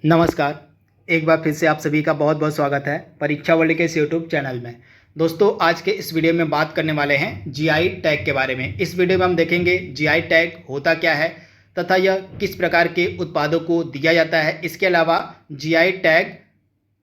नमस्कार। एक बार फिर से आप सभी का बहुत बहुत स्वागत है परीक्षा वर्ल्ड के इस यूट्यूब चैनल में। दोस्तों, आज के इस वीडियो में बात करने वाले हैं जीआई टैग के बारे में। इस वीडियो में हम देखेंगे जीआई टैग होता क्या है तथा यह किस प्रकार के उत्पादों को दिया जाता है। इसके अलावा जीआई टैग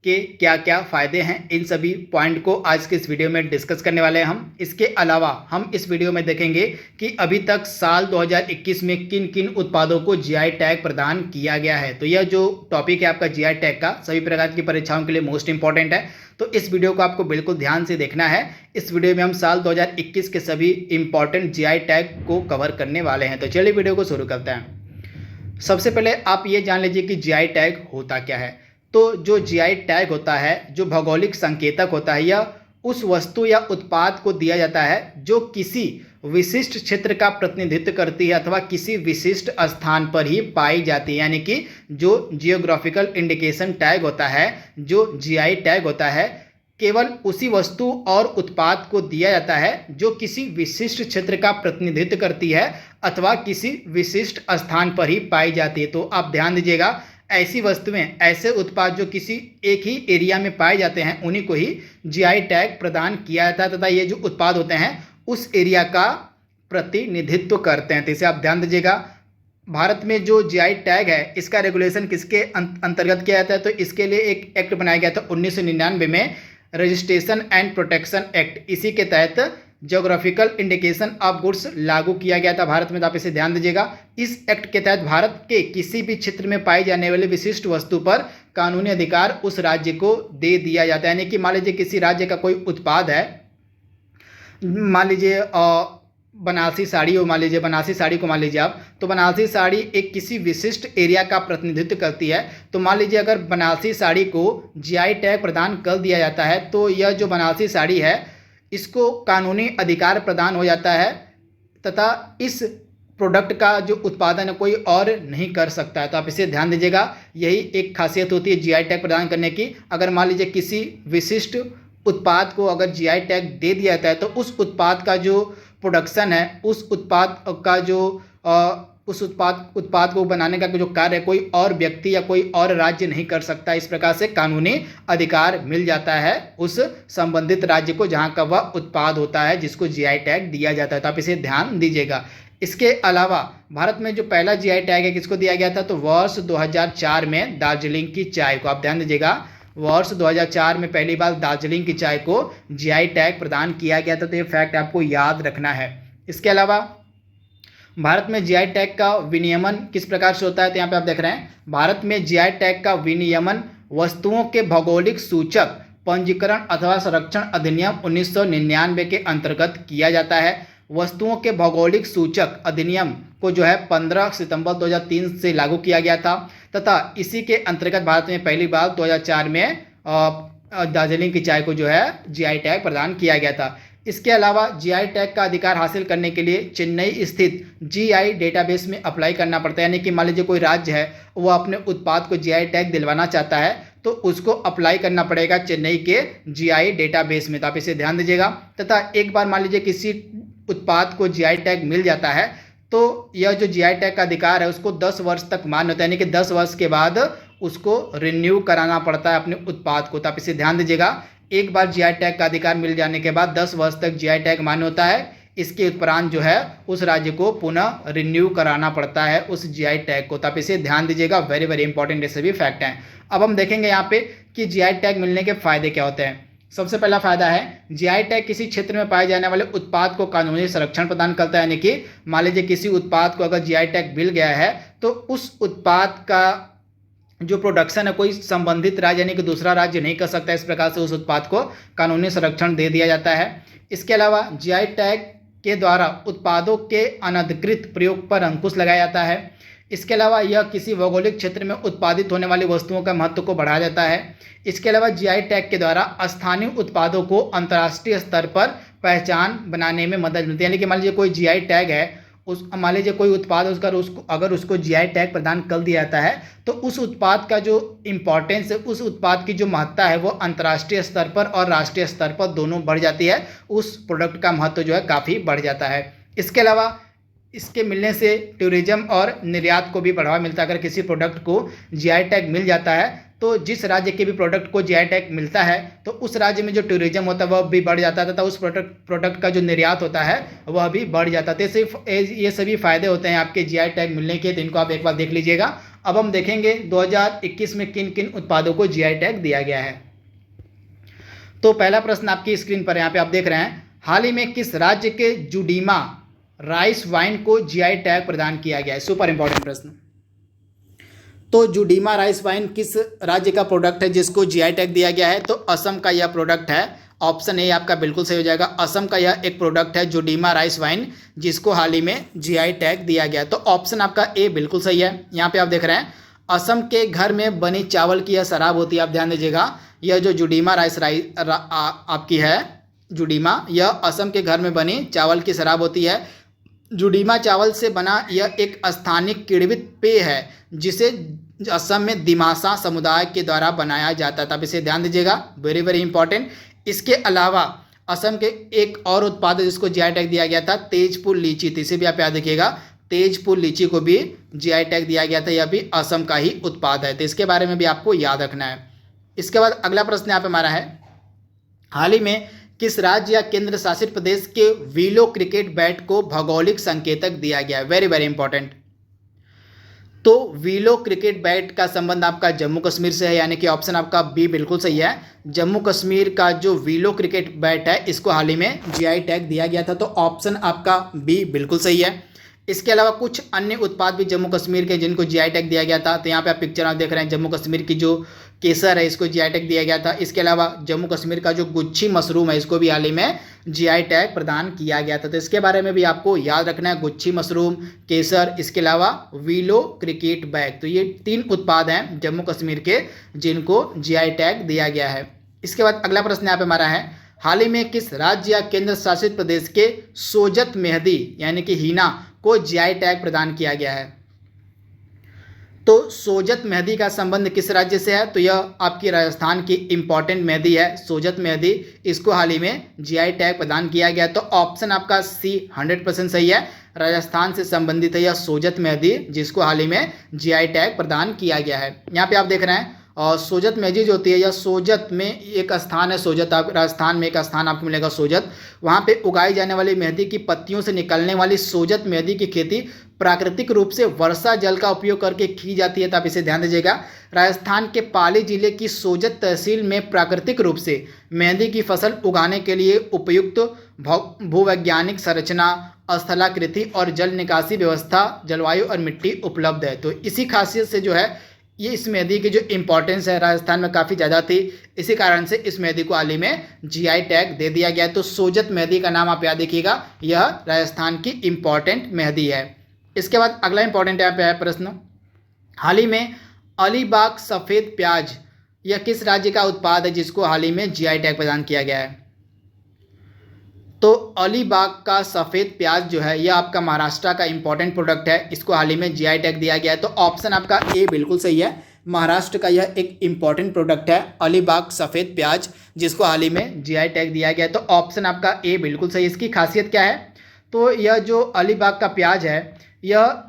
के क्या क्या फ़ायदे हैं, इन सभी पॉइंट को आज के इस वीडियो में डिस्कस करने वाले हैं हम। इसके अलावा हम इस वीडियो में देखेंगे कि अभी तक साल 2021 में किन किन उत्पादों को जीआई टैग प्रदान किया गया है। तो यह जो टॉपिक है आपका जीआई टैग का, सभी प्रकार की परीक्षाओं के लिए मोस्ट इंपॉर्टेंट है। तो इस वीडियो को आपको बिल्कुल ध्यान से देखना है। इस वीडियो में हम साल 2021 के सभी इंपॉर्टेंट जीआई टैग को कवर करने वाले हैं। तो चलिए वीडियो को शुरू करते हैं। सबसे पहले आप ये जान लीजिए कि जीआई टैग होता क्या है। तो जो जीआई टैग होता है, जो भौगोलिक संकेतक होता है, यह उस वस्तु या उत्पाद को दिया जाता है जो किसी विशिष्ट क्षेत्र का प्रतिनिधित्व करती है अथवा किसी विशिष्ट स्थान पर ही पाई जाती है। यानी कि जो जियोग्राफिकल इंडिकेशन टैग होता है, जो जीआई टैग होता है, केवल उसी वस्तु और उत्पाद को दिया जाता है जो किसी विशिष्ट क्षेत्र का प्रतिनिधित्व करती है अथवा किसी विशिष्ट स्थान पर ही पाई जाती है। तो आप ध्यान दीजिएगा, ऐसी वस्तुएं, ऐसे उत्पाद जो किसी एक ही एरिया में पाए जाते हैं, उन्हीं को ही जीआई टैग प्रदान किया जाता है तथा ये जो उत्पाद होते हैं उस एरिया का प्रतिनिधित्व करते हैं। तो इसे आप ध्यान दीजिएगा। भारत में जो जीआई टैग है, इसका रेगुलेशन किसके अंतर्गत किया जाता है? तो इसके लिए एक एक्ट बनाया गया था 1999 में, रजिस्ट्रेशन एंड प्रोटेक्शन एक्ट। इसी के तहत ज्योग्राफिकल इंडिकेशन ऑफ गुड्स लागू किया गया था भारत में। तो आप इसे ध्यान दीजिएगा। इस एक्ट के तहत भारत के किसी भी क्षेत्र में पाई जाने वाली विशिष्ट वस्तु पर कानूनी अधिकार उस राज्य को दे दिया जाता है। यानी कि मान लीजिए किसी राज्य का कोई उत्पाद है, मान लीजिए बनारसी साड़ी हो, मान लीजिए बनारसी साड़ी को मान लीजिए आप, तो बनारसी साड़ी एक किसी विशिष्ट एरिया का प्रतिनिधित्व करती है। तो मान लीजिए अगर बनारसी साड़ी को जीआई टैग प्रदान कर दिया जाता है तो यह जो बनारसी साड़ी है इसको कानूनी अधिकार प्रदान हो जाता है तथा इस प्रोडक्ट का जो उत्पादन है कोई और नहीं कर सकता है। तो आप इसे ध्यान दीजिएगा। यही एक खासियत होती है जीआई टैग प्रदान करने की। अगर मान लीजिए किसी विशिष्ट उत्पाद को अगर जीआई टैग दे दिया जाता है तो उस उत्पाद का जो प्रोडक्शन है, उस उत्पाद का जो उस उत्पाद को बनाने का जो कार्य है कोई और व्यक्ति या कोई और राज्य नहीं कर सकता। इस प्रकार से कानूनी अधिकार मिल जाता है उस संबंधित राज्य को जहां का वह उत्पाद होता है जिसको जीआई टैग दिया जाता है। तो आप इसे ध्यान दीजिएगा। इसके अलावा भारत में जो पहला जीआई टैग है किसको दिया गया था? तो वर्ष 2004 में दार्जिलिंग की चाय को, आप ध्यान दीजिएगा, वर्ष 2004 में पहली बार दार्जिलिंग की चाय को जीआई टैग प्रदान किया गया था। तो ये फैक्ट आपको याद रखना है। इसके अलावा भारत में जीआई टैग का विनियमन किस प्रकार से होता है? तो यहाँ पे आप देख रहे हैं, भारत में जीआई टैग का विनियमन वस्तुओं के भौगोलिक सूचक पंजीकरण अथवा संरक्षण अधिनियम 1999 के अंतर्गत किया जाता है। वस्तुओं के भौगोलिक सूचक अधिनियम को जो है 15 सितंबर 2003 से लागू किया गया था तथा इसी के अंतर्गत भारत में पहली बार 2004 में दार्जिलिंग की चाय को जो है जीआई टैग प्रदान किया गया था। इसके अलावा जीआई टैग का अधिकार हासिल करने के लिए चेन्नई स्थित जीआई डेटाबेस में अप्लाई करना पड़ता है। यानी कि मान लीजिए कोई राज्य है, वो अपने उत्पाद को जीआई टैग दिलवाना चाहता है तो उसको अप्लाई करना पड़ेगा चेन्नई के जीआई डेटाबेस में। तो आप इसे ध्यान दीजिएगा। तथा एक बार मान लीजिए किसी उत्पाद को जीआई टैग मिल जाता है तो यह जो जीआई टैग का अधिकार है उसको 10 वर्ष तक मान्य होता है। यानी कि 10 वर्ष के बाद उसको रिन्यू कराना पड़ता है अपने उत्पाद को। तो आप इसे ध्यान दीजिएगा। एक बार जीआई टैग का अधिकार मिल जाने के बाद 10 वर्ष तक जीआई टैग मान्य होता है। इसके उपरांत जो है उस राज्य को पुनः रिन्यू कराना पड़ता है उस जीआई टैग को। तो आप इसे ध्यान दीजिएगा। वेरी वेरी इंपॉर्टेंट ये सभी फैक्ट हैं। अब हम देखेंगे यहाँ पे कि जीआई टैग मिलने के फायदे क्या होते हैं। सबसे पहला फायदा है, जीआई टैग किसी क्षेत्र में पाए जाने वाले उत्पाद को कानूनी संरक्षण प्रदान करता है। यानी कि मान लीजिए किसी उत्पाद को अगर जीआई टैग मिल गया है तो उस उत्पाद का जो प्रोडक्शन है कोई संबंधित राज्य यानी कि दूसरा राज्य नहीं कर सकता। इस प्रकार से उस उत्पाद को कानूनी संरक्षण दे दिया जाता है। इसके अलावा जीआई टैग के द्वारा उत्पादों के अनधिकृत प्रयोग पर अंकुश लगाया जाता है। इसके अलावा यह किसी भौगोलिक क्षेत्र में उत्पादित होने वाली वस्तुओं का महत्व को बढ़ा देता है। इसके अलावा जीआई टैग के द्वारा स्थानीय उत्पादों को अंतर्राष्ट्रीय स्तर पर पहचान बनाने में मदद मिलती है। यानी कि मान लीजिए कोई जीआई टैग है, मान लीजिए कोई उत्पाद अगर उसको जीआई टैग प्रदान कर दिया जाता है तो उस उत्पाद का जो इम्पोर्टेंस है, उस उत्पाद की जो महत्ता है वो अंतर्राष्ट्रीय स्तर पर और राष्ट्रीय स्तर पर दोनों बढ़ जाती है। उस प्रोडक्ट का महत्व जो है काफ़ी बढ़ जाता है। इसके अलावा इसके मिलने से टूरिज्म और निर्यात को भी बढ़ावा मिलता है। अगर किसी प्रोडक्ट को जीआई टैग मिल जाता है तो जिस राज्य के भी प्रोडक्ट को जीआई टैग मिलता है तो उस राज्य में जो टूरिज्म होता है वह भी बढ़ जाता है तथा उस प्रोडक्ट का जो निर्यात होता है वह भी बढ़ जाता है। तो सिर्फ ये सभी फायदे होते हैं आपके जीआई टैग मिलने के, तो इनको आप एक बार देख लीजिएगा। अब हम देखेंगे 2021 में किन किन उत्पादों को जीआई टैग दिया गया है। तो पहला प्रश्न आपकी स्क्रीन पर यहाँ पे आप देख रहे हैं, हाल ही में किस राज्य के जुडीमा राइस वाइन को जीआई टैग प्रदान किया गया है। सुपर इंपॉर्टेंट प्रश्न। तो जुडीमा राइस वाइन किस राज्य का प्रोडक्ट है जिसको जीआई टैग दिया गया है। तो असम का यह प्रोडक्ट है। ऑप्शन ए आपका बिल्कुल सही हो जाएगा। असम का यह एक प्रोडक्ट है जुडीमा राइस वाइन जिसको हाल ही में जीआई टैग दिया गया है। तो ऑप्शन आपका ए बिल्कुल सही है। यहाँ पे आप देख रहे हैं असम के घर में बनी चावल की यह शराब होती है। आप ध्यान दीजिएगा, यह जो जुडीमा आपकी है जुडीमा, यह असम के घर में बनी चावल की शराब होती है। जुडीमा चावल से बना यह एक स्थानीय किण्वित पेय है जिसे असम में दिमासा समुदाय के द्वारा बनाया जाता था। आप इसे ध्यान दीजिएगा, वेरी वेरी इंपॉर्टेंट। इसके अलावा असम के एक और उत्पाद जिसको जीआई टैग दिया गया था तेजपुर लीची, तो इसे भी आप याद रखिएगा, तेजपुर लीची को भी जीआई टैग दिया गया था। यह भी असम का ही उत्पाद है, तो इसके बारे में भी आपको याद रखना है। इसके बाद अगला प्रश्न यहाँ पे हमारा है, हाल ही में किस राज्य या केंद्र शासित प्रदेश के वीलो क्रिकेट बैट को भौगोलिक संकेतक दिया गया है। Very very important. तो वीलो क्रिकेट बैट का संबंध आपका जम्मू कश्मीर से है, यानी कि ऑप्शन आपका बी बिल्कुल सही है। जम्मू कश्मीर का जो वीलो क्रिकेट बैट है इसको हाल ही में जीआई टैग दिया गया था, तो ऑप्शन आपका बी बिल्कुल सही है। इसके अलावा कुछ अन्य उत्पाद भी जम्मू कश्मीर के जिनको जीआई टैग दिया गया था, तो यहाँ पे आप पिक्चर आप देख रहे हैं, जम्मू कश्मीर की जो केसर है इसको जीआई टैग दिया गया था। इसके अलावा जम्मू कश्मीर का जो गुच्छी मशरूम है इसको भी हाल ही में जीआई टैग प्रदान किया गया था, तो इसके बारे में भी आपको याद रखना है। गुच्छी मशरूम, केसर, इसके अलावा वीलो क्रिकेट बैग, तो ये 3 उत्पाद हैं जम्मू कश्मीर के जिनको जीआई टैग दिया गया है। इसके बाद अगला प्रश्न यहाँ पे हमारा है, हाल ही में किस राज्य या केंद्र शासित प्रदेश के सोजत मेहंदी यानी कि हीना को जीआई टैग प्रदान किया गया है। तो सोजत मेहंदी का संबंध किस राज्य से है, तो यह आपकी राजस्थान की इंपॉर्टेंट मेहंदी है सोजत मेहंदी, इसको हाल ही में जीआई टैग प्रदान किया गया। तो ऑप्शन आपका सी 100% सही है। राजस्थान से संबंधित है यह सोजत मेहंदी जिसको हाल ही में जीआई टैग प्रदान किया गया है। यहाँ पे आप देख रहे हैं और सोजत मेहंदी जो होती है यह सोजत में एक स्थान है, सोजत आप राजस्थान में एक स्थान आपको मिलेगा सोजत, वहाँ पे उगाई जाने वाली मेहंदी की पत्तियों से निकलने वाली सोजत मेहंदी की खेती प्राकृतिक रूप से वर्षा जल का उपयोग करके की जाती है। तो आप इसे ध्यान दीजिएगा, राजस्थान के पाली जिले की सोजत तहसील में प्राकृतिक रूप से मेहंदी की फसल उगाने के लिए उपयुक्त भूवैज्ञानिक संरचना, स्थलाकृति और जल निकासी व्यवस्था, जलवायु और मिट्टी उपलब्ध है। तो इसी खासियत से जो है ये इस मेहंदी की जो इम्पोर्टेंस है राजस्थान में काफ़ी ज़्यादा थी, इसी कारण से इस मेहंदी को हाल ही में जीआई टैग दे दिया गया। तो सोजत मेहंदी का नाम आप याद रखिएगा, यह राजस्थान की इम्पॉर्टेंट मेहंदी है। इसके बाद अगला इंपॉर्टेंट यहाँ पे है प्रश्न, हाल ही में अलीबाग सफ़ेद प्याज यह किस राज्य का उत्पाद है जिसको हाल ही में जीआई टैग प्रदान किया गया है। तो अलीबाग का सफ़ेद प्याज जो है यह आपका महाराष्ट्र का इंपॉर्टेंट प्रोडक्ट है, इसको हाल ही में जीआई टैग दिया गया है। तो ऑप्शन आपका ए बिल्कुल सही है। महाराष्ट्र का यह एक इंपॉर्टेंट प्रोडक्ट है अलीबाग सफ़ेद प्याज जिसको हाल ही में जीआई टैग दिया गया है। तो ऑप्शन आपका ए बिल्कुल सही। इसकी खासियत क्या है, तो यह जो अलीबाग का प्याज है यह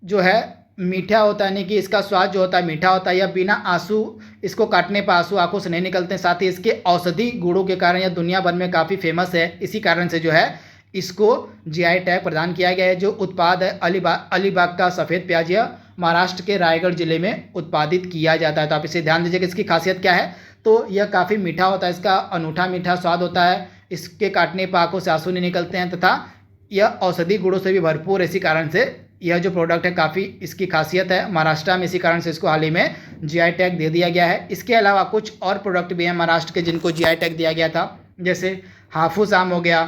जो है मीठा होता है, यानी कि इसका स्वाद जो होता है मीठा होता है। यह बिना आंसू, इसको काटने पर आंसू आंखों से नहीं निकलते हैं। साथ ही इसके औषधि गुणों के कारण यह दुनिया भर में काफ़ी फेमस है, इसी कारण से जो है इसको जीआई टैग प्रदान किया गया है। जो उत्पाद है अलीबाग का सफ़ेद प्याज यह महाराष्ट्र के रायगढ़ जिले में उत्पादित किया जाता है। तो आप इसे ध्यान दीजिएगा, इसकी खासियत क्या है, तो यह काफ़ी मीठा होता है, इसका अनूठा मीठा स्वाद होता है, इसके काटने पर आंखों से आंसू नहीं निकलते हैं तथा यह औषधि गुणों से भी भरपूर है। इसी कारण से यह जो प्रोडक्ट है काफ़ी इसकी खासियत है महाराष्ट्र में, इसी कारण से इसको हाल ही में जीआई टैग दे दिया गया है। इसके अलावा कुछ और प्रोडक्ट भी हैं महाराष्ट्र के जिनको जीआई टैग दिया गया था, जैसे हाफूस आम हो गया,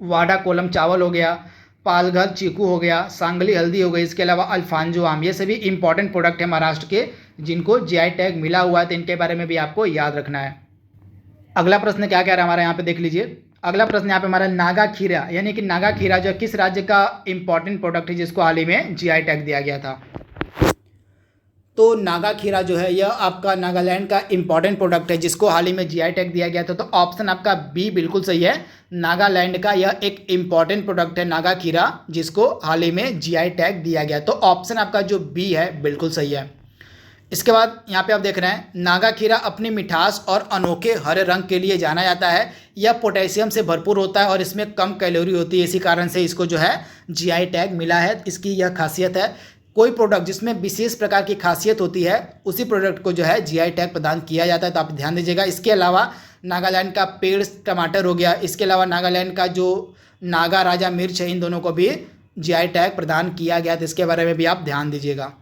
वाडा कोलम चावल हो गया, पालघर चीकू हो गया, सांगली हल्दी हो गई, इसके अलावा अल्फांजो आम, ये सभी इंपॉर्टेंट प्रोडक्ट है महाराष्ट्र के जिनको जीआई टैग मिला हुआ है। तो इनके बारे में भी आपको याद रखना है। अगला प्रश्न क्या कह रहा है हमारा, यहाँ पे देख लीजिए। अगला प्रश्न यहाँ पे हमारा नागा खीरा, यानी कि नागा खीरा जो किस राज्य का इंपॉर्टेंट प्रोडक्ट है जिसको हाल ही में जीआई टैग दिया गया था। तो तो नागा खीरा जो है यह आपका नागालैंड का इंपॉर्टेंट प्रोडक्ट है जिसको हाल ही में जीआई टैग दिया गया था। तो ऑप्शन आपका बी बिल्कुल सही है। नागालैंड का यह एक इंपॉर्टेंट प्रोडक्ट है नागा खीरा, जिसको हाल ही में जीआई टैग दिया गया। तो ऑप्शन आपका जो बी है बिल्कुल सही है। इसके बाद यहाँ पे आप देख रहे हैं नागा खीरा अपनी मिठास और अनोखे हरे रंग के लिए जाना जाता है। यह पोटेशियम से भरपूर होता है और इसमें कम कैलोरी होती है, इसी कारण से इसको जो है जीआई टैग मिला है। इसकी यह खासियत है, कोई प्रोडक्ट जिसमें विशेष प्रकार की खासियत होती है उसी प्रोडक्ट को जो है जीआई टैग प्रदान किया जाता है, तो आप ध्यान दीजिएगा। इसके अलावा नागालैंड का पेड़ टमाटर हो गया, इसके अलावा नागालैंड का जो नागा राजा मिर्च है, इन दोनों को भी जीआई टैग प्रदान किया गया, तो इसके बारे में भी आप ध्यान दीजिएगा।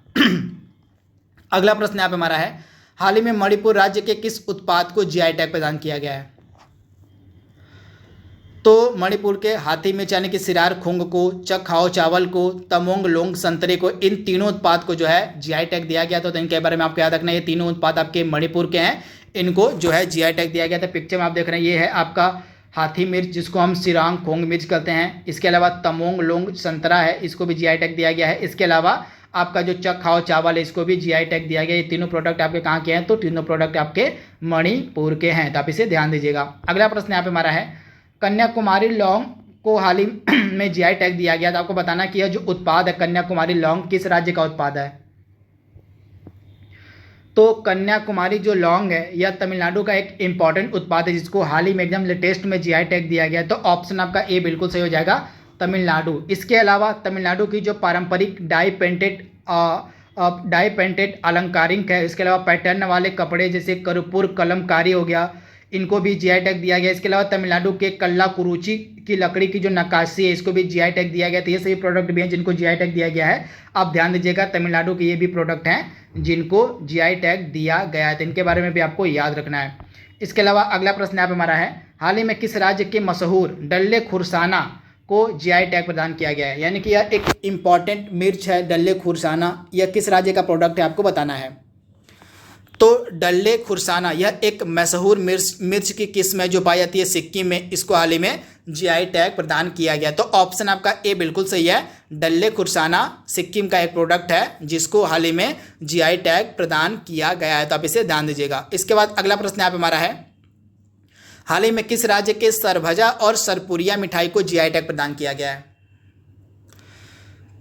अगला प्रश्न यहाँ पे हमारा है, हाल ही में मणिपुर राज्य के किस उत्पाद को जीआई टैग प्रदान किया गया है? तो मणिपुर के हाथी मिर्च यानी कि सिरार खुंग को, चखाओ चावल को, तमोंग लोंग संतरे को, इन तीनों उत्पाद को जो है जीआई टैग दिया गया था। तो इनके बारे में आपको याद रखना है, ये तीनों उत्पाद आपके मणिपुर के हैं, इनको जो है जीआई टैग दिया गया था। पिक्चर में आप देख रहे हैं, ये है आपका हाथी मिर्च जिसको हम सिरांग खोंग मिर्च कहते हैं। इसके अलावा तमोंग लोंग संतरा है, इसको भी जीआई टैग दिया गया है। इसके अलावा आपका जो चखाओ चावल है, इसको भी जीआई टैग दिया गया। ये तीनों प्रोडक्ट आपके कहाँ के हैं? तो तीनों प्रोडक्ट आपके मणिपुर के हैं, तो आप इसे ध्यान दीजिएगा। अगला प्रश्न यहाँ पे हमारा है, कन्याकुमारी लौंग को हाल ही में जीआई टैग दिया गया था। आपको बताना कि यह जो उत्पाद है कन्याकुमारी लौंग किस राज्य का उत्पाद है? तो कन्याकुमारी जो लौंग है यह तमिलनाडु का एक इंपॉर्टेंट उत्पाद है जिसको हाल ही में एकदम लेटेस्ट में जीआई टैग दिया गया है। तो ऑप्शन आपका ए बिल्कुल सही हो जाएगा, तमिलनाडु। इसके अलावा तमिलनाडु की जो पारंपरिक डाई पेंटेड अलंकारिक है, इसके अलावा पैटर्न वाले कपड़े जैसे कर्पूर कलमकारी हो गया, इनको भी जीआई टैग दिया गया। इसके अलावा तमिलनाडु के कल्ला कुरुची की लकड़ी की जो नक्काशी है, इसको भी जीआई टैग दिया गया। तो ये सभी प्रोडक्ट भी हैं जिनको जीआई टैग दिया गया है। आप ध्यान दीजिएगा, तमिलनाडु के ये भी प्रोडक्ट हैं जिनको जीआई टैग दिया गया है, तो इनके बारे में भी आपको याद रखना है। इसके अलावा अगला प्रश्न यहाँ पे हमारा है, हाल ही में किस राज्य के मशहूर डल्ले खुरसाना को जीआई टैग प्रदान किया गया है? यानी कि यह एक इम्पॉर्टेंट मिर्च है डल्ले खुरसाना, यह किस राज्य का प्रोडक्ट है आपको बताना है। तो डल्ले खुरसाना यह एक मशहूर मिर्च की किस्म है जो पाई जाती है सिक्किम में, इसको हाल ही में जीआई टैग प्रदान किया गया। तो ऑप्शन आपका ए बिल्कुल सही है, डल्ले खुरसाना सिक्किम का एक प्रोडक्ट है जिसको हाल ही में जीआई टैग प्रदान किया गया है, तो आप इसे ध्यान दीजिएगा। इसके बाद अगला प्रश्न यहाँ पे हमारा है, हाल ही में किस राज्य के सरभजा और सरपुरिया मिठाई को जीआई टैग प्रदान किया गया है?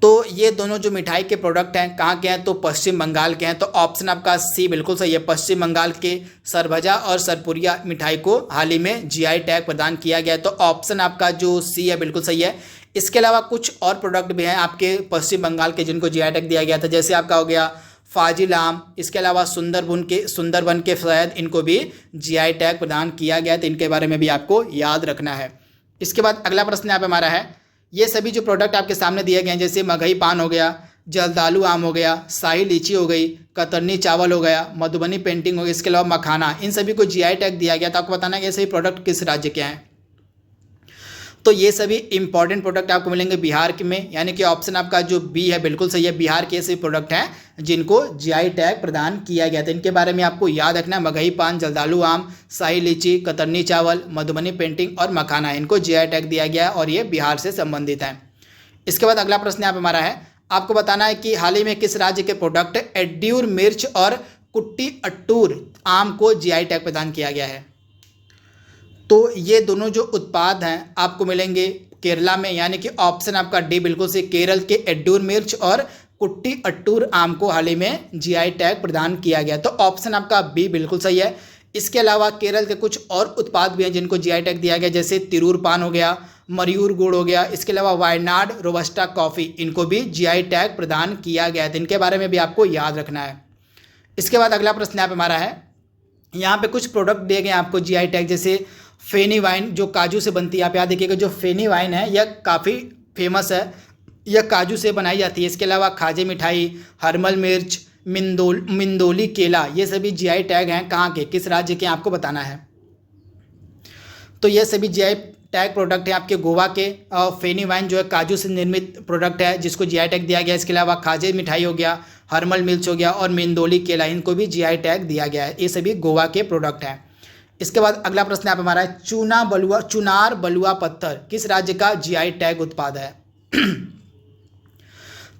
तो ये दोनों जो मिठाई के प्रोडक्ट हैं कहाँ के हैं? तो पश्चिम बंगाल के हैं। तो ऑप्शन आपका सी बिल्कुल सही है, पश्चिम बंगाल के सरभजा और सरपुरिया मिठाई को हाल ही में जीआई टैग प्रदान किया गया है। तो ऑप्शन आपका जो सी है बिल्कुल सही है। इसके अलावा कुछ और प्रोडक्ट भी हैं आपके पश्चिम बंगाल के जिनको जीआई टैग दिया गया था, जैसे आपका हो गया फाजिल आम, इसके अलावा सुंदरबन के शहद, इनको भी जीआई टैग प्रदान किया गया, तो इनके बारे में भी आपको याद रखना है। इसके बाद अगला प्रश्न यहाँ पे हमारा है, ये सभी जो प्रोडक्ट आपके सामने दिए गए हैं जैसे मगही पान हो गया, जलदालू आम हो गया, शाही लीची हो गई, कतरनी चावल हो गया, मधुबनी पेंटिंग हो गई, इसके अलावा मखाना, इन सभी को जीआई टैग दिया गया। तो आपको बताना है कि ये सभी प्रोडक्ट किस राज्य के हैं। तो ये सभी इंपॉर्टेंट प्रोडक्ट आपको मिलेंगे बिहार के में, यानी कि ऑप्शन आपका जो बी है बिल्कुल सही है, बिहार के ऐसे प्रोडक्ट हैं जिनको जीआई टैग प्रदान किया गया था। इनके बारे में आपको याद रखना है, मगही पान, जलदालू आम, शाही लीची, कतरनी चावल, मधुबनी पेंटिंग और मखाना, इनको जीआई टैग दिया गया है और ये बिहार से संबंधित है। इसके बाद अगला प्रश्न यहाँ पे हमारा है, आपको बताना है कि हाल ही में किस राज्य के प्रोडक्ट एड्यूर मिर्च और कुट्टी अट्टूर आम को जीआई टैग प्रदान किया गया है? तो ये दोनों जो उत्पाद हैं आपको मिलेंगे केरला में, यानी कि ऑप्शन आपका डी बिल्कुल से, केरल के एड्यूर मिर्च और कुट्टी अट्टूर आम को हाल ही में जीआई टैग प्रदान किया गया। तो ऑप्शन आपका बी बिल्कुल सही है। इसके अलावा केरल के कुछ और उत्पाद भी हैं जिनको जीआई टैग दिया गया, जैसे तिरूर पान हो गया, मयूर गुड़ हो गया, इसके अलावा वायनाड रोबस्टा कॉफ़ी, इनको भी जीआई टैग प्रदान किया गया था। इनके बारे में भी आपको याद रखना है। इसके बाद अगला प्रश्न यहाँ पे हमारा है, यहाँ पे कुछ प्रोडक्ट दिए गए आपको जीआई टैग, जैसे फेनी वाइन जो काजू से बनती है। आप याद देखिएगा, जो फेनी वाइन है यह काफ़ी फेमस है, यह काजू से बनाई जाती है। इसके अलावा खाजे मिठाई, हरमल मिर्च, मिंदोली केला, ये सभी जीआई टैग हैं कहाँ के, किस राज्य के, आपको बताना है। तो ये सभी जीआई टैग प्रोडक्ट है आपके गोवा के। फेनी वाइन जो है काजू से निर्मित प्रोडक्ट है जिसको जीआई टैग दिया गया। इसके अलावा खाजे मिठाई हो गया, हरमल मिर्च हो गया और मिंदोली केला, इनको भी जीआई टैग दिया गया है। ये सभी गोवा के प्रोडक्ट हैं। इसके बाद अगला प्रश्न यहाँ पे हमारा है, चुनार बलुआ पत्थर किस राज्य का जीआई टैग उत्पाद है?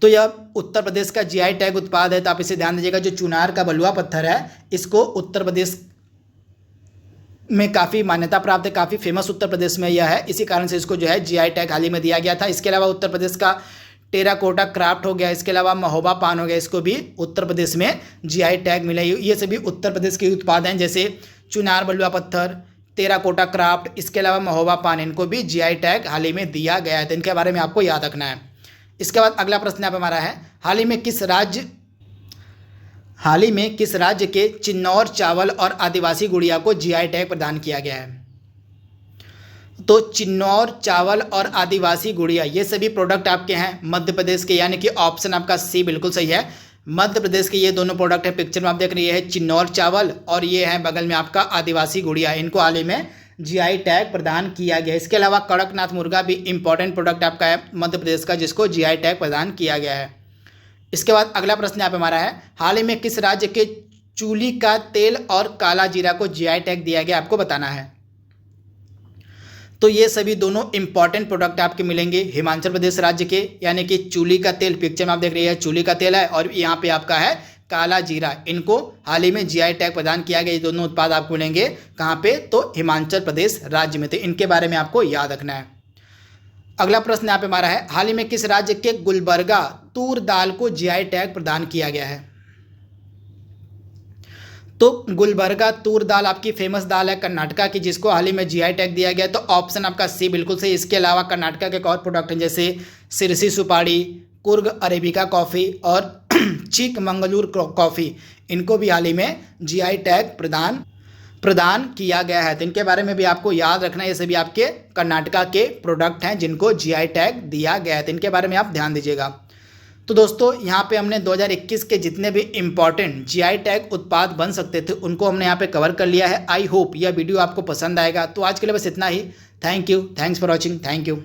तो यह उत्तर प्रदेश का जीआई टैग उत्पाद है, तो आप इसे ध्यान दीजिएगा। जो चुनार का बलुआ पत्थर है, इसको उत्तर प्रदेश में काफ़ी मान्यता प्राप्त है, काफ़ी फेमस उत्तर प्रदेश में यह है, इसी कारण से इसको जो है जीआई टैग हाल ही में दिया गया था। इसके अलावा उत्तर प्रदेश का टेराकोटा क्राफ्ट हो गया, इसके अलावा महोबा पान हो गया, इसको भी उत्तर प्रदेश में जीआई टैग मिला। ये सभी उत्तर प्रदेश के उत्पाद हैं, जैसे चुनार बलुआ पत्थर, टेराकोटा क्राफ्ट, इसके अलावा महोबा पान, इनको भी जीआई टैग हाल ही में दिया गया है, तो इनके बारे में आपको याद रखना है। इसके बाद अगला प्रश्न यहाँ पे हमारा है, हाल ही में किस राज्य के चिन्नौर चावल और आदिवासी गुड़िया को जीआई टैग प्रदान किया गया है? तो चिन्नौर चावल और आदिवासी गुड़िया ये सभी प्रोडक्ट आपके हैं मध्य प्रदेश के, यानी कि ऑप्शन आपका सी बिल्कुल सही है। मध्य प्रदेश के ये दोनों प्रोडक्ट है, पिक्चर में आप देख रहे हैं, ये है चिन्नौर चावल और ये है बगल में आपका आदिवासी गुड़िया, इनको हाल ही में जीआई टैग प्रदान किया गया है। इसके अलावा कड़कनाथ मुर्गा भी इंपॉर्टेंट प्रोडक्ट आपका है मध्य प्रदेश का, जिसको जीआई टैग प्रदान किया गया है। इसके बाद अगला प्रश्न यहाँ पे हमारा है, हाल ही में किस राज्य के चूली का तेल और काला जीरा को जीआई टैग दिया गया, आपको बताना है। तो ये सभी दोनों इंपॉर्टेंट प्रोडक्ट आपके मिलेंगे हिमाचल प्रदेश राज्य के, यानी कि चूली का तेल, पिक्चर में आप देख रहे हैं चूली का तेल है, और यहाँ पे आपका है काला जीरा, इनको हाल ही में जीआई टैग प्रदान किया गया। ये दोनों उत्पाद आपको मिलेंगे कहाँ पे, तो हिमाचल प्रदेश राज्य में, तो इनके बारे में आपको याद रखना है। अगला प्रश्न यहाँ पे हमारा है, हाल ही में किस राज्य के गुलबर्गा तूर दाल को जीआई टैग प्रदान किया गया है? तो गुलबर्गा तूर दाल आपकी फेमस दाल है कर्नाटका की, जिसको हाल ही में जीआई टैग दिया गया, तो ऑप्शन आपका सी बिल्कुल सही। इसके अलावा कर्नाटका के और प्रोडक्ट हैं, जैसे सिरसी सुपारी, कुर्ग अरेबिका कॉफ़ी और चीक मंगलूर कॉफ़ी, इनको भी हाल ही में जीआई टैग प्रदान किया गया है, तो इनके बारे में भी आपको याद रखना है। ये सभी आपके कर्नाटका के प्रोडक्ट हैं जिनको जीआई टैग दिया गया है, तो इनके बारे में आप ध्यान दीजिएगा। तो दोस्तों यहाँ पे हमने 2021 के जितने भी इम्पॉर्टेंट जीआई टैग उत्पाद बन सकते थे उनको हमने यहाँ पे कवर कर लिया है। आई होप यह वीडियो आपको पसंद आएगा। तो आज के लिए बस इतना ही। Thank you, thanks for watching, thank you.